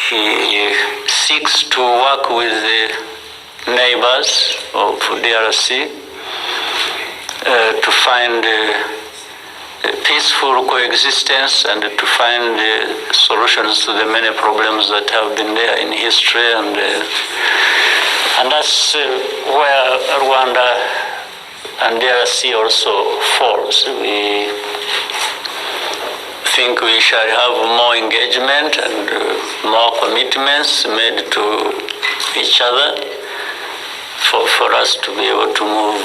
he seeks to work with the neighbors of DRC to find peaceful coexistence and to find solutions to the many problems that have been there in history, and that's where Rwanda and DRC also falls. We think we shall have more engagement and more commitments made to each other for us to be able to move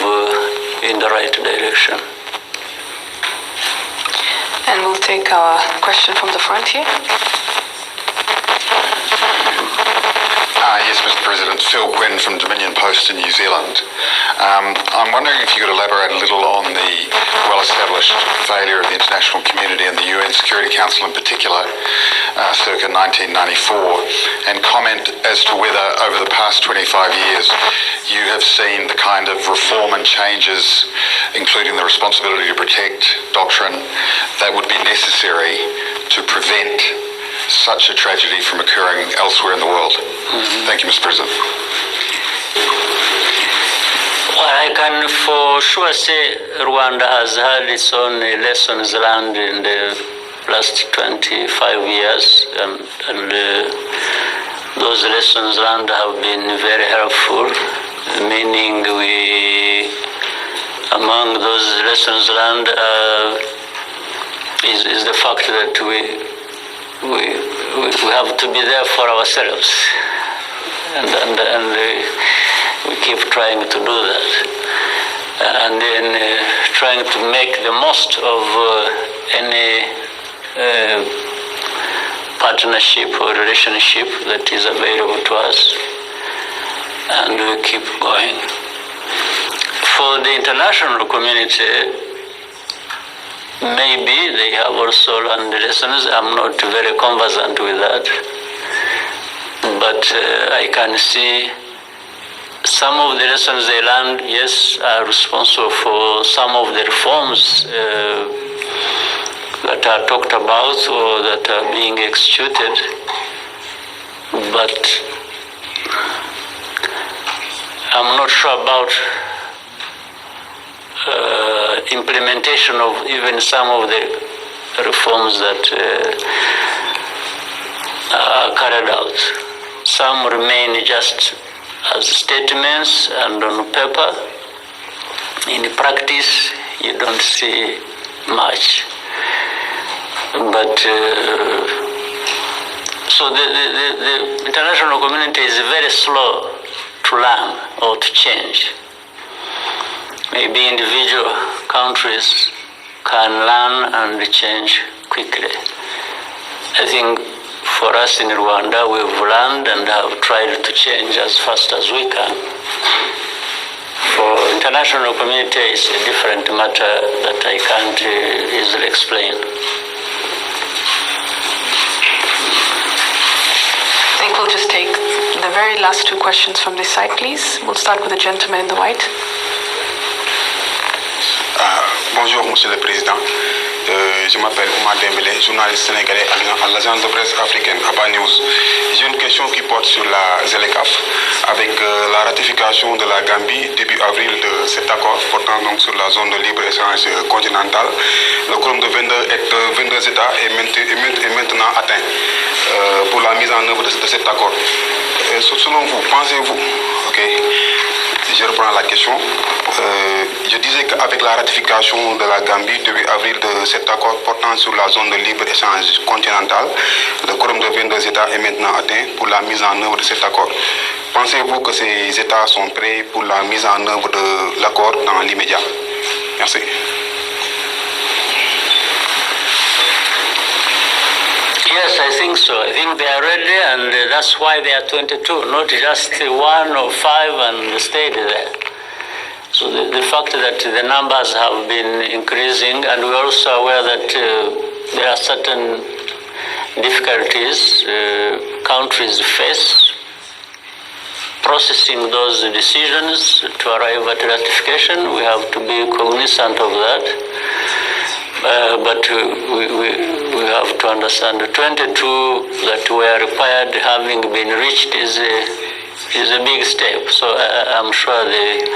in the right direction. And we'll take our question from the front here. Yes, Mr. President. Phil Quinn from Dominion Post in New Zealand. I'm wondering if you could elaborate a little on the well-established failure of the international community and the UN Security Council in particular, circa 1994, and comment as to whether over the past 25 years you have seen the kind of reform and changes, including the responsibility to protect doctrine, that would be necessary to prevent such a tragedy from occurring elsewhere in the world. Thank you, Mr. President. Well, I can for sure say Rwanda has had its own lessons learned in the last 25 years, and those lessons learned have been very helpful, meaning among those lessons learned is the fact that we have to be there for ourselves, and we keep trying to do that, and then trying to make the most of any partnership or relationship that is available to us, and we keep going. For the international community, maybe they have also learned lessons. I'm not very conversant with that. But I can see some of the lessons they learned, yes, are responsible for some of the reforms that are talked about or that are being executed. But I'm not sure about implementation of even some of the reforms that are carried out. Some remain just as statements and on paper. In practice, you don't see much. But so the international community is very slow to learn or to change. Maybe individual countries can learn and change quickly. I think for us in Rwanda, we've learned and have tried to change as fast as we can. For international community, it's a different matter that I can't easily explain. I think we'll just take the very last two questions from this side, please. We'll start with the gentleman in the white. Bonjour, Monsieur le Président. Je m'appelle Oumar Dembélé, journaliste sénégalais à l'agence de presse africaine ABA News. J'ai une question qui porte sur la ZLECAf, avec la ratification de la Gambie début avril de cet accord portant donc sur la zone de libre-échange continentale. Le quorum de 22 États est maintenant atteint pour la mise en œuvre de cet accord. Selon vous, pensez-vous, je reprends la question. Je disais qu'avec la ratification de la Gambie début avril de cet accord portant sur la zone de libre-échange continentale, le quorum de 22 États est maintenant atteint pour la mise en œuvre de cet accord. Pensez-vous que ces États sont prêts pour la mise en œuvre de l'accord dans l'immédiat? Merci. Yes, I think so. I think they are ready, and that's why they are 22, not just 1 or 5 and stayed there. So the fact that the numbers have been increasing, and we're also aware that there are certain difficulties countries face processing those decisions to arrive at ratification. We have to be cognizant of that. but we have to understand the 22 that were required having been reached is a big step. So I'm sure the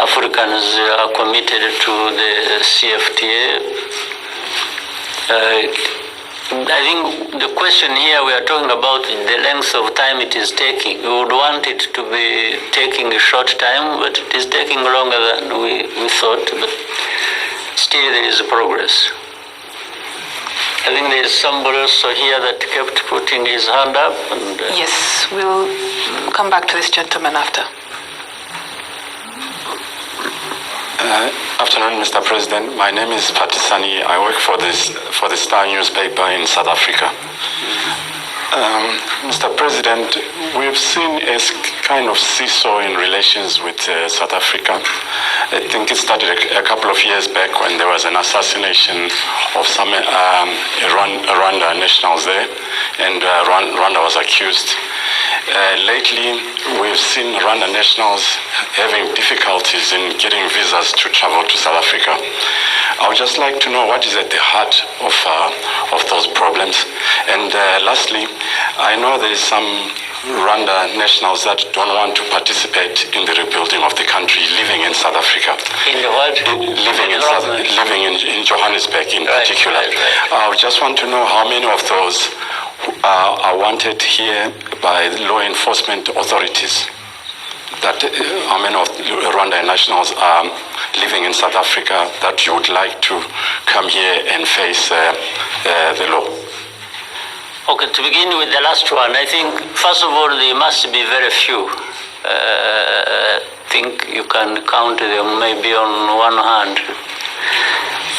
Africans are committed to the CFTA. I think the question here, we are talking about the length of time it is taking. We would want it to be taking a short time, but it is taking longer than we thought. But still, there is progress. I think there is somebody also here that kept putting his hand up. And, yes, we'll come back to this gentleman after. Afternoon, Mr. President. My name is Patisani. I work for the Star newspaper in South Africa. Mr. President, we've seen a kind of seesaw in relations with South Africa. I think it started a couple of years back when there was an assassination of some Rwanda nationals there, and Rwanda was accused. Lately, we've seen Rwanda nationals having difficulties in getting visas to travel to South Africa. I would just like to know what is at the heart of those problems. And lastly, I know there is some Rwanda nationals that don't want to participate in the rebuilding of the country, living in South Africa. In the what? Living in Johannesburg in particular. Right. I just want to know how many of those are wanted here by law enforcement authorities. That how many of Rwanda nationals are living in South Africa that you would like to come here and face the law? Okay, to begin with the last one, I think, first of all, there must be very few. I think you can count them maybe on one hand,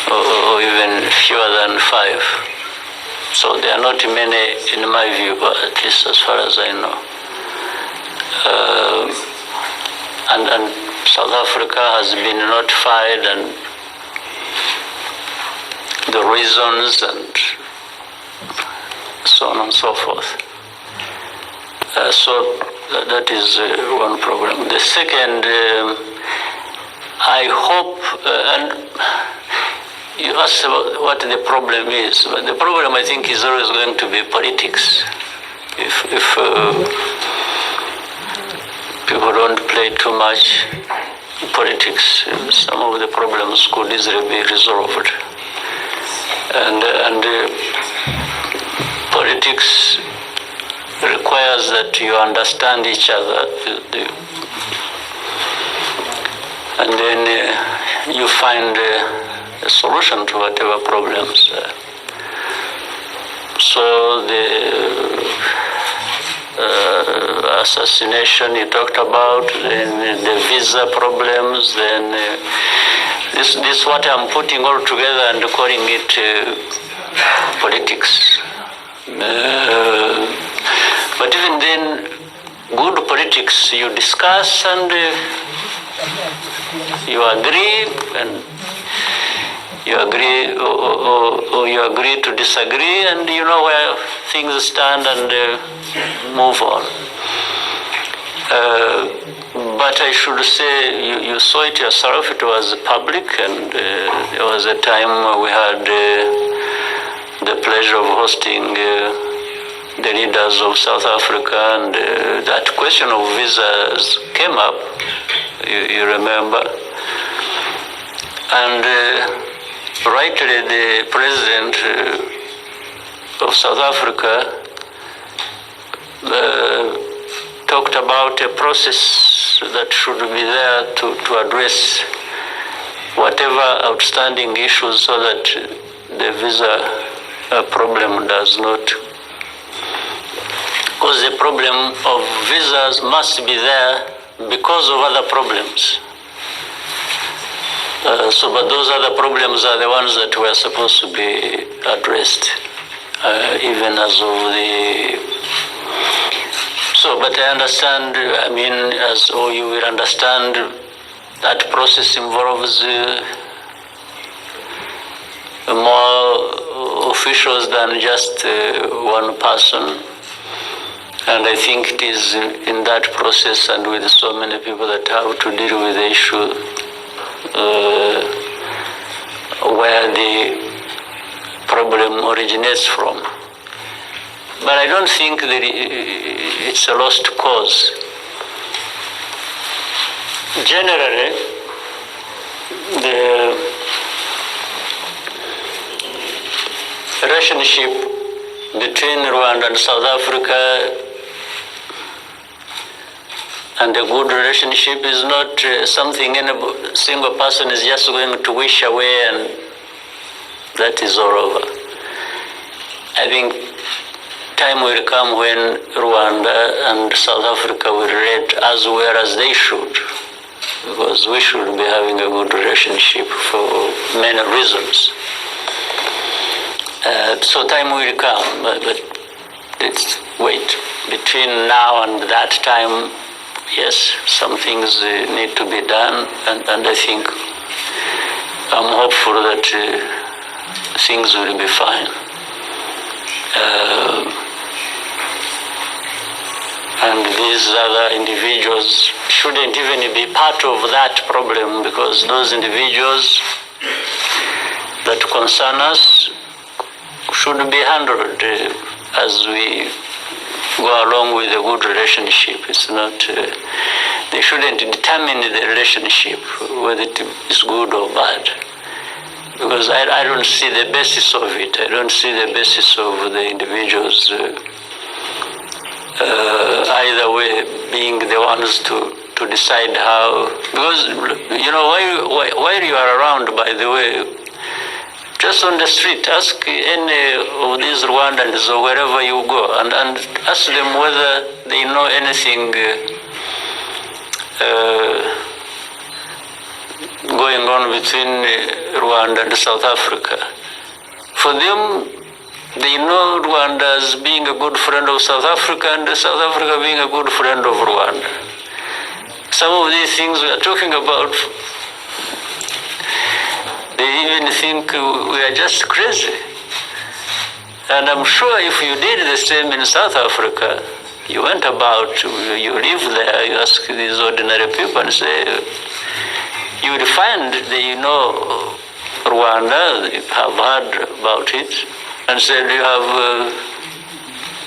or even fewer than 5. So there are not many, in my view, at least as far as I know. And South Africa has been notified, and the reasons and so on and so forth. So that is one problem. The second, I hope, and you asked about what the problem is, but the problem, I think, is always going to be politics. If people don't play too much politics, some of the problems could easily be resolved. And politics requires that you understand each other, and then you find a solution to whatever problems. So the assassination you talked about, then the visa problems, then this what I'm putting all together and calling it politics. But even then, good politics, you discuss and you agree, and you agree or you agree to disagree, and you know where things stand and move on. But I should say, you saw it yourself, it was public, and there was a time we had the pleasure of hosting the leaders of South Africa, and that question of visas came up, you remember. And rightly, the president of South Africa talked about a process that should be there to address whatever outstanding issues, so that the visa problem does not. Because the problem of visas must be there because of other problems. But those other problems are the ones that were supposed to be addressed, even as of the. So, but I understand, I mean, as all you will understand, that process involves more officials than just one person. And I think it is in that process, and with so many people that have to deal with the issue, where the problem originates from. But I don't think that it's a lost cause. Generally, the relationship between Rwanda and South Africa, and a good relationship is not something any single person is just going to wish away and that is all over. I think time will come when Rwanda and South Africa will relate as well as they should, because we should be having a good relationship for many reasons. So time will come, but let's wait. Between now and that time, yes, some things need to be done, and I think I'm hopeful that things will be fine. And these other individuals shouldn't even be part of that problem, because those individuals that concern us should be handled as we go along with a good relationship. It's not, they shouldn't determine the relationship, whether it is good or bad. Because I don't see the basis of it. I don't see the basis of the individuals either way being the ones to decide how. Because, you know, while you are around, by the way, just on the street, ask any of these Rwandans or wherever you go, and ask them whether they know anything going on between Rwanda and South Africa. For them, they know Rwanda as being a good friend of South Africa and South Africa being a good friend of Rwanda. Some of these things we are talking about, they even think we are just crazy. And I'm sure if you did the same in South Africa, you went about, you live there, you ask these ordinary people and say, you will find they know Rwanda, they have heard about it, and said, do you have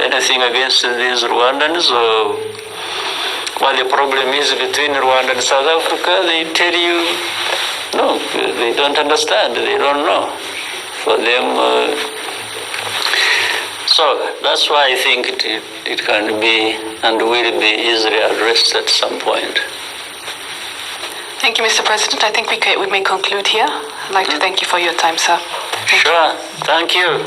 anything against these Rwandans, or what the problem is between Rwanda and South Africa? They tell you, no, they don't understand, they don't know. For them, so that's why I think it can be and will be easily addressed at some point. Thank you, Mr. President. I think we may conclude here. I'd like to thank you for your time, sir. Sure, thank you.